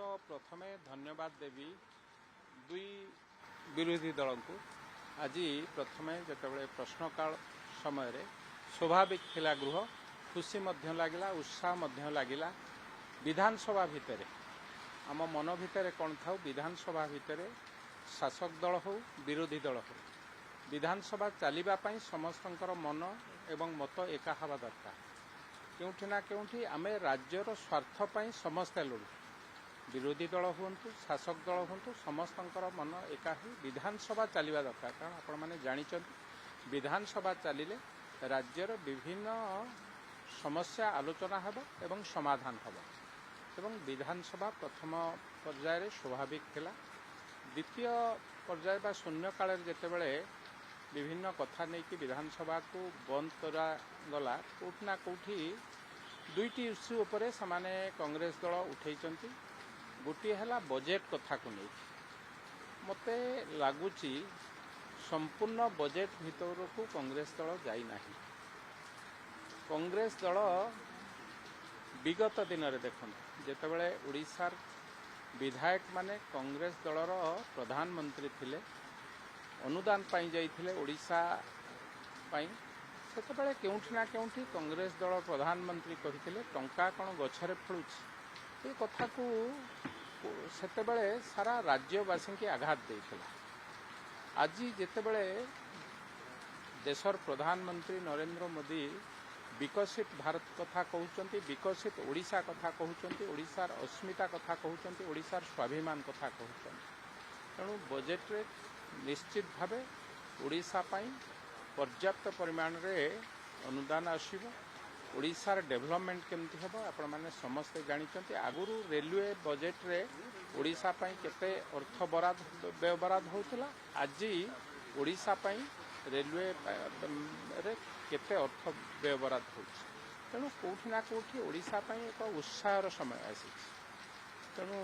तो प्रथमे धन्यवाद देवी दुई विरोधी दल को आज प्रथमे जितेबाला प्रश्नकाल समय स्वाभाविक थिला गृह खुशी लगिला उत्साह लगिला। विधानसभा भितर आम मन भितर कौन था विधानसभा भितर शासक दल हो विरोधी दल हो विधानसभा चलवाई समस्तंकर मन एवं मत एका हवा दरकार। केउठी ना केउठी आमे राज्यर स्वार्थपाई समस्ते लड़ू विरोधी दल हूँ शासक दल हूँ समस्तंकर मन एका ही विधानसभा चलवा दरकार। कारण आपण मैंने जानते विधानसभा चलिले राज्यर विभिन्न समस्या आलोचना हेब एवं समाधान हेब एवं विधानसभा प्रथम पर्यायर स्वाभाविक थिला। द्वितीय पर्याय बा शून्य काल जेतेबेले विभिन्न कथा नहीं कि विधानसभा को बंद करा गला कोठना कोठी दुईटी इश्यू उपरे समाने कांग्रेस दल उठेइचंती। गोटे है बजेट कथा को नहीं मते लगुच संपूर्ण बजेट भितर को कांग्रेस दल जाई नहीं। कांग्रेस दल विगत दिन में देखो जितेबाला ओडिशार विधायक माने कांग्रेस दलर प्रधानमंत्री थिले अनुदान पाई जाइथिले ओडिशा पाई सेतेबाला केउठी ना केउठी कांग्रेस दल प्रधानमंत्री कहिथिले टंका कौन गछरे फळुछि ए कथा को सेतेबाला सारा राज्यवासी की आघात देइथिला। आज जेतेबाला देशर प्रधानमंत्री नरेंद्र मोदी विकसित भारत कथा कहउचंती विकसित ओडिशा कथा कहउचंती ओडिशार अस्मिता कथा कहउचंती ओडिशार स्वाभिमान कथा कहउचंती तेणु बजेट रे निश्चित भावे ओडिशा पाई पर्याप्त परिमाण रे अनुदान आसीबो। ओडिशार डेवलपमेंट केमती हेबो आपण माने समस्त जानिचंती। आगुरु रेलवे बजेट रे ओडिशा पाई केते अर्थ बराद व्यय बराद होउतला आज ओडिशा पाई रेलवे रे केते अर्थ व्यय बराद होउछ। तेणु कोठी ना कोठी ओडिशा पाई एक उत्साहर समय आसी तेणु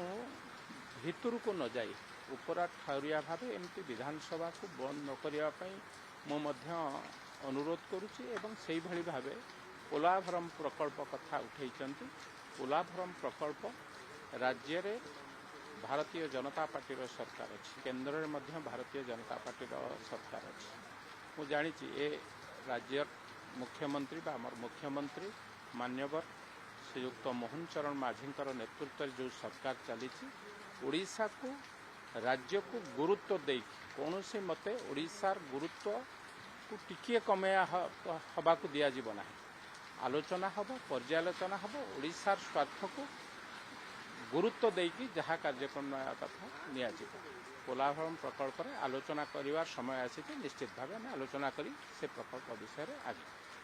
भितर को न जाई उपरा ठारिया भावे एमती विधानसभा को बंद न करिया पाई मो मध्य अनुरोध करुछि एवं सेही भली भावे पोलाभरम प्रकल्प कथा उठेइचंती। पोलाभरम प्रकल्प राज्य रे भारतीय जनता पार्टी सरकार अच्छी केन्द्र में मध्य भारतीय जनता पार्टी सरकार अच्छी मु जानी ए राज्य मुख्यमंत्री बा आमर मुख्यमंत्री मान्यवर श्रीयुक्त मोहन चरण माझींकर नेतृत्व जो सरकार चली ओडिशा को राज्य को गुरुत्व दे कौन सी मते ओडिशार गुरुत्व को टिकिए कमेया हवा को दिया जीव ना आलोचना हम पर्यालोचना हम ओडिशार स्वार्थ को गुरुत्व देकी जहाँ कार्यक्रम कथा निया पोलाभरम प्रकल्प रे आलोचना करिवार समय आसी निश्चित भाव आलोचना करी से प्रकल्प विषय आगे